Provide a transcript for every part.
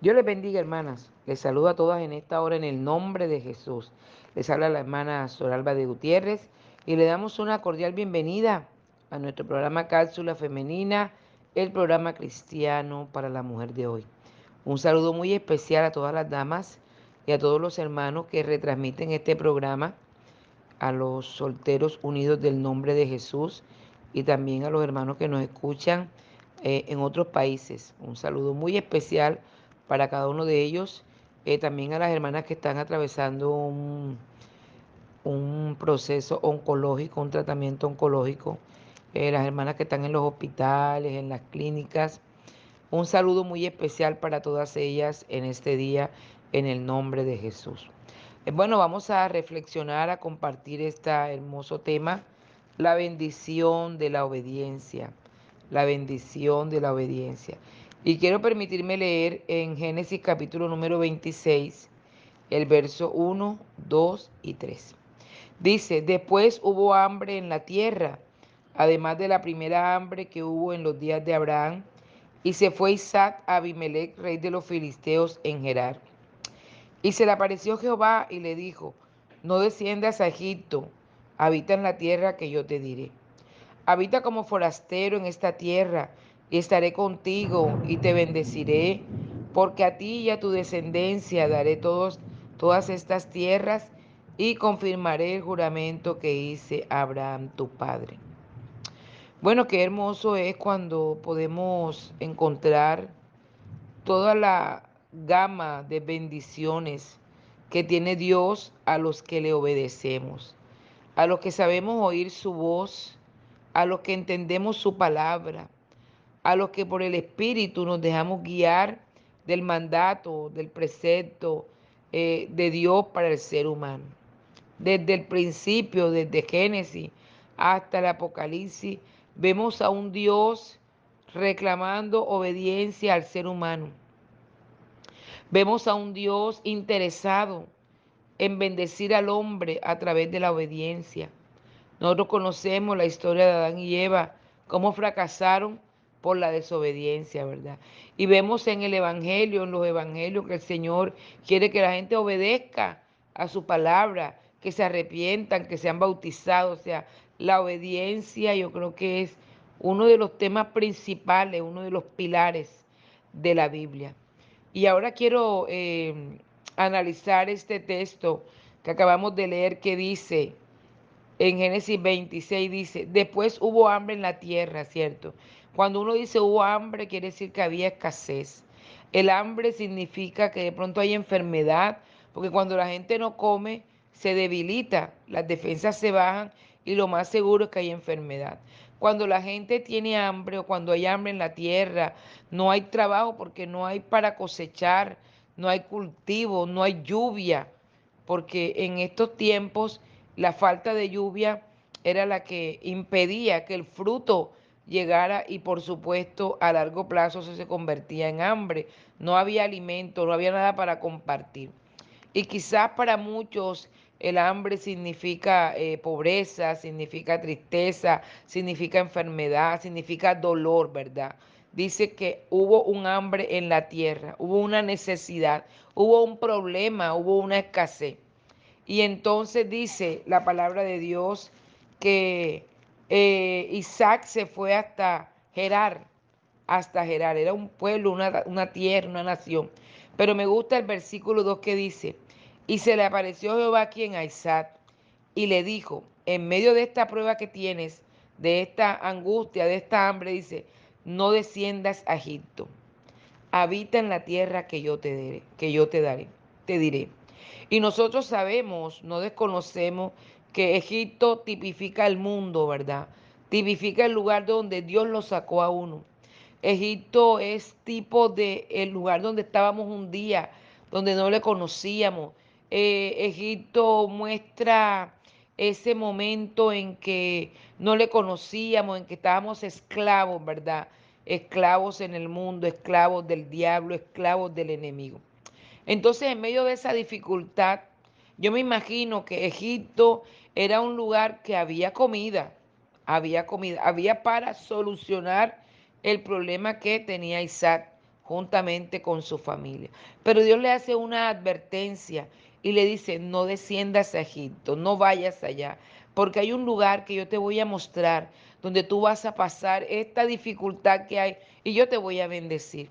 Dios les bendiga, hermanas. Les saludo a todas en esta hora en el nombre de Jesús. Les habla la hermana Soralba de Gutiérrez y le damos una cordial bienvenida a nuestro programa Cápsula Femenina, el programa cristiano para la mujer de hoy. Un saludo muy especial a todas las damas y a todos los hermanos que retransmiten este programa, a los solteros unidos del nombre de Jesús y también a los hermanos que nos escuchan en otros países. Un saludo muy especial para cada uno de ellos. También a las hermanas que están atravesando un proceso oncológico, un tratamiento oncológico. Las hermanas que están en los hospitales, en las clínicas. Un saludo muy especial para todas ellas en este día, en el nombre de Jesús. Bueno, vamos a reflexionar, a compartir este hermoso tema, la bendición de la obediencia, la bendición de la obediencia. Y quiero permitirme leer en Génesis capítulo número 26, el verso 1, 2 y 3. Dice, después hubo hambre en la tierra, además de la primera hambre que hubo en los días de Abraham, y se fue Isaac a Abimelech, rey de los filisteos, en Gerar. Y se le apareció Jehová y le dijo, no desciendas a Egipto, habita en la tierra que yo te diré. Habita como forastero en esta tierra, y estaré contigo y te bendeciré, porque a ti y a tu descendencia daré todas estas tierras y confirmaré el juramento que hice a Abraham tu padre. Bueno, qué hermoso es cuando podemos encontrar toda la gama de bendiciones que tiene Dios a los que le obedecemos, a los que sabemos oír su voz, a los que entendemos su palabra, a los que por el Espíritu nos dejamos guiar del mandato, del precepto de Dios para el ser humano. Desde el principio, desde Génesis hasta el Apocalipsis, vemos a un Dios reclamando obediencia al ser humano. Vemos a un Dios interesado en bendecir al hombre a través de la obediencia. Nosotros conocemos la historia de Adán y Eva, cómo fracasaron por la desobediencia, ¿verdad? Y vemos en el Evangelio, en los Evangelios, que el Señor quiere que la gente obedezca a su palabra, que se arrepientan, que sean bautizados. O sea, la obediencia yo creo que es uno de los temas principales, uno de los pilares de la Biblia. Y ahora quiero analizar este texto que acabamos de leer que dice, en Génesis 26 dice, después hubo hambre en la tierra, ¿cierto? Cuando uno dice hubo hambre, quiere decir que había escasez. El hambre significa que de pronto hay enfermedad, porque cuando la gente no come, se debilita, las defensas se bajan y lo más seguro es que hay enfermedad. Cuando la gente tiene hambre o cuando hay hambre en la tierra, no hay trabajo porque no hay para cosechar, no hay cultivo, no hay lluvia, porque en estos tiempos la falta de lluvia era la que impedía que el fruto llegara y por supuesto a largo plazo eso se convertía en hambre. No había alimento, no había nada para compartir. Y quizás para muchos el hambre significa pobreza, significa tristeza, significa enfermedad, significa dolor, ¿verdad? Dice que hubo un hambre en la tierra, hubo una necesidad, hubo un problema, hubo una escasez. Y entonces dice la palabra de Dios que Isaac se fue hasta Gerar, era un pueblo, una tierra, una nación. Pero me gusta el versículo 2 que dice, y se le apareció Jehová aquí en Isaac y le dijo, en medio de esta prueba que tienes, de esta angustia, de esta hambre, dice, no desciendas a Egipto, habita en la tierra que yo te daré, te diré. Y nosotros sabemos, no desconocemos que Egipto tipifica el mundo, ¿verdad? Tipifica el lugar donde Dios lo sacó a uno. Egipto es tipo de el lugar donde estábamos un día, donde no le conocíamos. Egipto muestra ese momento en que no le conocíamos, en que estábamos esclavos, ¿verdad? Esclavos en el mundo, esclavos del diablo, esclavos del enemigo. Entonces, en medio de esa dificultad, yo me imagino que Egipto era un lugar que había comida, había para solucionar el problema que tenía Isaac juntamente con su familia. Pero Dios le hace una advertencia y le dice, no desciendas a Egipto, no vayas allá, porque hay un lugar que yo te voy a mostrar donde tú vas a pasar esta dificultad que hay y yo te voy a bendecir.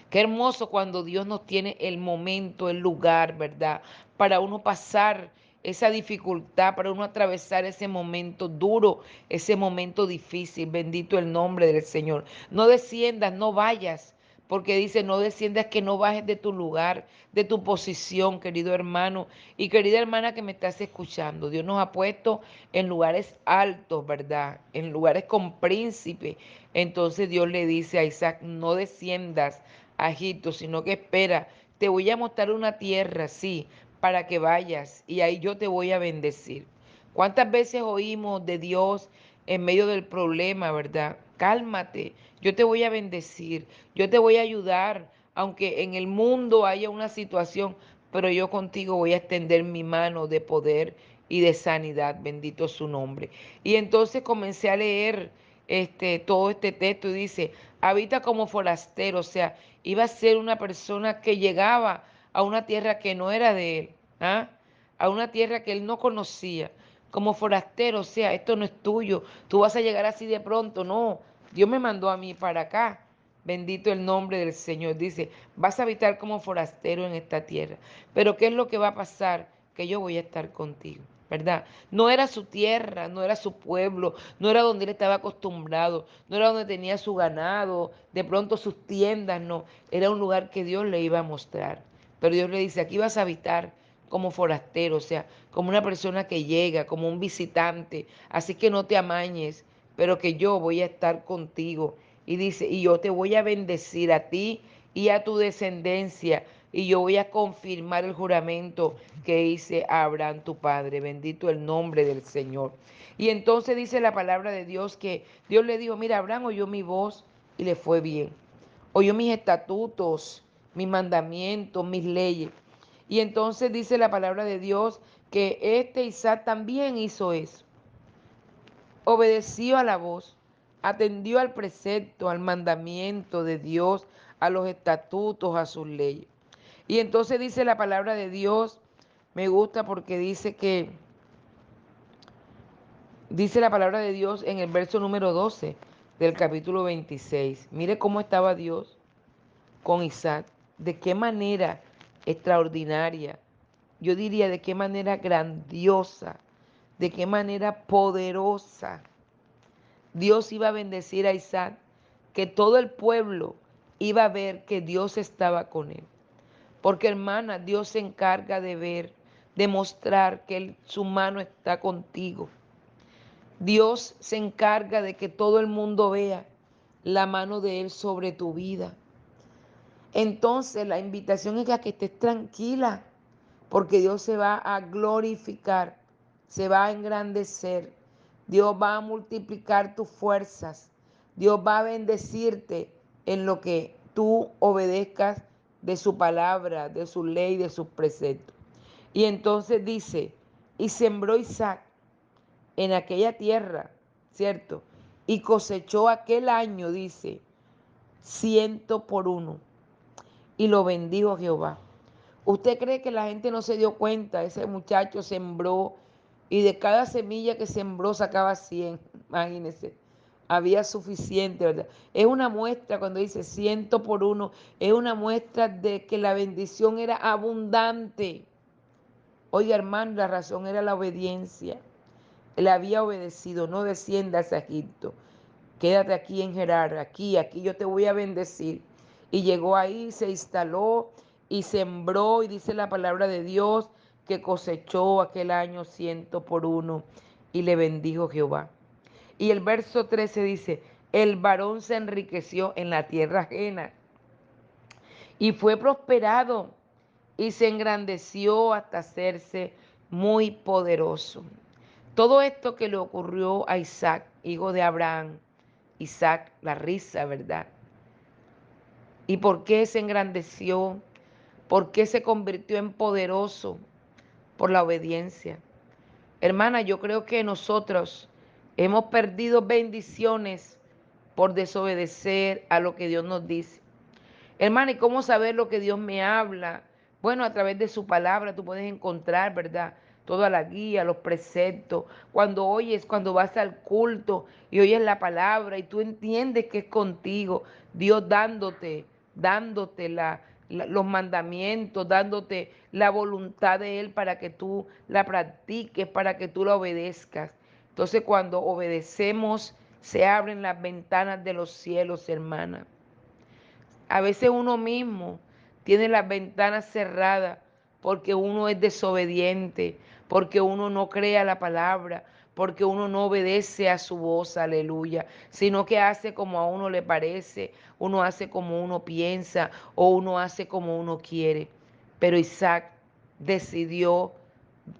Qué hermoso cuando Dios nos tiene el momento, el lugar, ¿verdad? Para uno pasar esa dificultad, para uno atravesar ese momento duro, ese momento difícil. Bendito el nombre del Señor. No desciendas, no vayas, porque dice, no desciendas, que no bajes de tu lugar, de tu posición, querido hermano y querida hermana que me estás escuchando. Dios nos ha puesto en lugares altos, ¿verdad? En lugares con príncipe. Entonces Dios le dice a Isaac, no desciendas a Egipto, sino que espera, te voy a mostrar una tierra, sí, para que vayas y ahí yo te voy a bendecir. ¿Cuántas veces oímos de Dios en medio del problema, verdad? Cálmate, yo te voy a bendecir, yo te voy a ayudar, aunque en el mundo haya una situación, pero yo contigo voy a extender mi mano de poder y de sanidad, bendito su nombre. Y entonces comencé a leer todo este texto y dice, habita como forastero, o sea, iba a ser una persona que llegaba a una tierra que no era de él, ¿ah? A una tierra que él no conocía, como forastero, o sea, esto no es tuyo, tú vas a llegar así de pronto, no, Dios me mandó a mí para acá. Bendito el nombre del Señor. Dice, vas a habitar como forastero en esta tierra. Pero ¿qué es lo que va a pasar? Que yo voy a estar contigo, ¿verdad? No era su tierra, no era su pueblo, no era donde él estaba acostumbrado, no era donde tenía su ganado, de pronto sus tiendas, no. Era un lugar que Dios le iba a mostrar. Pero Dios le dice, aquí vas a habitar como forastero, o sea, como una persona que llega, como un visitante. Así que no te amañes, pero que yo voy a estar contigo. Y dice, y yo te voy a bendecir a ti y a tu descendencia, y yo voy a confirmar el juramento que hice a Abraham tu padre. Bendito el nombre del Señor. Y entonces dice la palabra de Dios que Dios le dijo, mira, Abraham oyó mi voz y le fue bien. Oyó mis estatutos, mis mandamientos, mis leyes. Y entonces dice la palabra de Dios que Isaac también hizo eso. Obedeció a la voz, atendió al precepto, al mandamiento de Dios, a los estatutos, a sus leyes. Y entonces dice la palabra de Dios, me gusta porque dice la palabra de Dios en el verso número 12 del capítulo 26. Mire cómo estaba Dios con Isaac, de qué manera extraordinaria, yo diría de qué manera grandiosa, de qué manera poderosa Dios iba a bendecir a Isaac, que todo el pueblo iba a ver que Dios estaba con él. Porque hermana, Dios se encarga de ver, de mostrar que su mano está contigo. Dios se encarga de que todo el mundo vea la mano de Él sobre tu vida. Entonces la invitación es a que estés tranquila, porque Dios se va a glorificar, se va a engrandecer, Dios va a multiplicar tus fuerzas, Dios va a bendecirte en lo que tú obedezcas de su palabra, de su ley, de sus preceptos. Y entonces dice, y sembró Isaac en aquella tierra, ¿cierto? Y cosechó aquel año, dice, 100 por 1 y lo bendijo Jehová. ¿Usted cree que la gente no se dio cuenta? Ese muchacho sembró y de cada semilla que sembró sacaba 100. Imagínense, había suficiente, ¿verdad? Es una muestra, cuando dice 100 por 1, es una muestra de que la bendición era abundante. Oiga, hermano, la razón era la obediencia. Él había obedecido, no desciendas a Egipto. Quédate aquí en Gerar, aquí yo te voy a bendecir. Y llegó ahí, se instaló y sembró, y dice la palabra de Dios, que cosechó aquel año 100 por 1 y le bendijo Jehová. Y el verso 13 dice, el varón se enriqueció en la tierra ajena y fue prosperado y se engrandeció hasta hacerse muy poderoso. Todo esto que le ocurrió a Isaac, hijo de Abraham, Isaac, la risa, ¿verdad? ¿Y por qué se engrandeció? ¿Por qué se convirtió en poderoso? Por la obediencia. Hermana, yo creo que nosotros hemos perdido bendiciones por desobedecer a lo que Dios nos dice. Hermana, ¿y cómo saber lo que Dios me habla? Bueno, a través de su palabra tú puedes encontrar, ¿verdad? Toda la guía, los preceptos. Cuando oyes, cuando vas al culto y oyes la palabra y tú entiendes que es contigo, Dios dándote los mandamientos, dándote la voluntad de Él para que tú la practiques, para que tú la obedezcas. Entonces, cuando obedecemos, se abren las ventanas de los cielos, hermana. A veces uno mismo tiene las ventanas cerradas porque uno es desobediente, porque uno no crea la palabra, porque uno no obedece a su voz, aleluya, sino que hace como a uno le parece, uno hace como uno piensa o uno hace como uno quiere. Pero Isaac decidió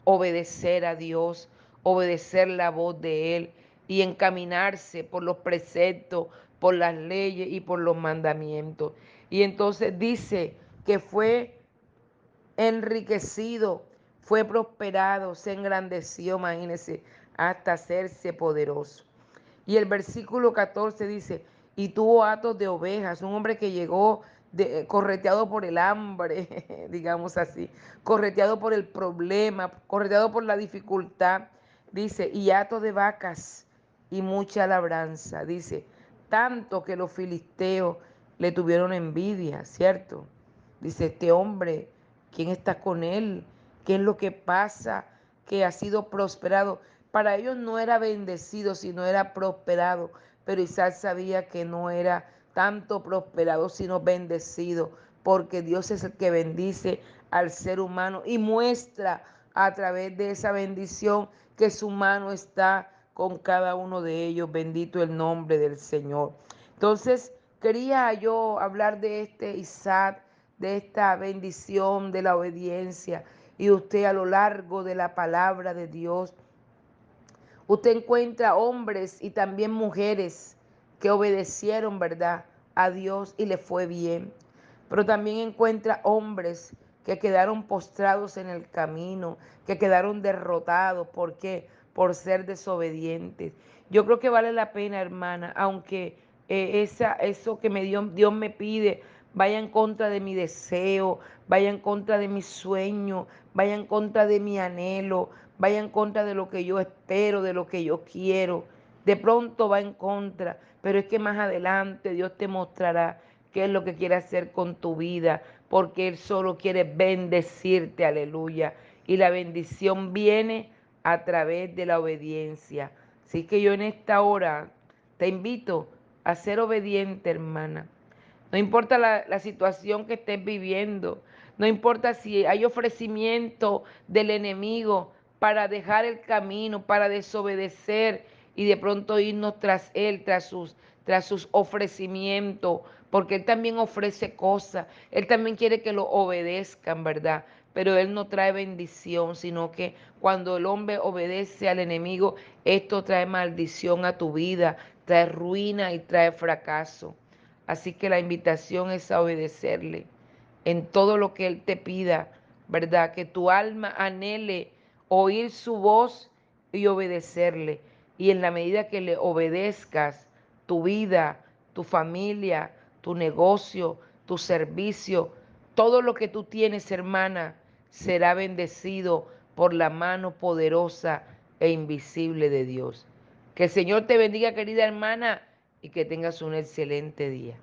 obedecer a Dios, obedecer la voz de Él y encaminarse por los preceptos, por las leyes y por los mandamientos. Y entonces dice que fue enriquecido, fue prosperado, se engrandeció, imagínense, hasta hacerse poderoso. Y el versículo 14 dice, y tuvo hatos de ovejas, un hombre que llegó correteado por el hambre, digamos así, correteado por el problema, correteado por la dificultad, dice, y hatos de vacas y mucha labranza, dice, tanto que los filisteos le tuvieron envidia, ¿cierto? Dice, este hombre, ¿quién está con él? ¿Qué es lo que pasa? Que ha sido prosperado. Para ellos no era bendecido, sino era prosperado. Pero Isaac sabía que no era tanto prosperado, sino bendecido, porque Dios es el que bendice al ser humano y muestra a través de esa bendición que su mano está con cada uno de ellos. Bendito el nombre del Señor. Entonces, quería yo hablar de este Isaac, de esta bendición de la obediencia. Y usted a lo largo de la palabra de Dios, usted encuentra hombres y también mujeres que obedecieron, ¿verdad?, a Dios y le fue bien. Pero también encuentra hombres que quedaron postrados en el camino, que quedaron derrotados. ¿Por qué? Por ser desobedientes. Yo creo que vale la pena, hermana, aunque eso que Dios me pide vaya en contra de mi deseo, vaya en contra de mi sueño, vaya en contra de mi anhelo, vaya en contra de lo que yo espero, de lo que yo quiero. De pronto va en contra, pero es que más adelante Dios te mostrará qué es lo que quiere hacer con tu vida, porque Él solo quiere bendecirte, aleluya. Y la bendición viene a través de la obediencia. Así que yo en esta hora te invito a ser obediente, hermana. No importa la situación que estés viviendo, no importa si hay ofrecimiento del enemigo para dejar el camino, para desobedecer y de pronto irnos tras él, tras sus ofrecimientos, porque él también ofrece cosas, él también quiere que lo obedezcan, ¿verdad? Pero él no trae bendición, sino que cuando el hombre obedece al enemigo, esto trae maldición a tu vida, trae ruina y trae fracaso. Así que la invitación es a obedecerle en todo lo que Él te pida, ¿verdad? Que tu alma anhele oír su voz y obedecerle. Y en la medida que le obedezcas, tu vida, tu familia, tu negocio, tu servicio, todo lo que tú tienes, hermana, será bendecido por la mano poderosa e invisible de Dios. Que el Señor te bendiga, querida hermana, y que tengas un excelente día.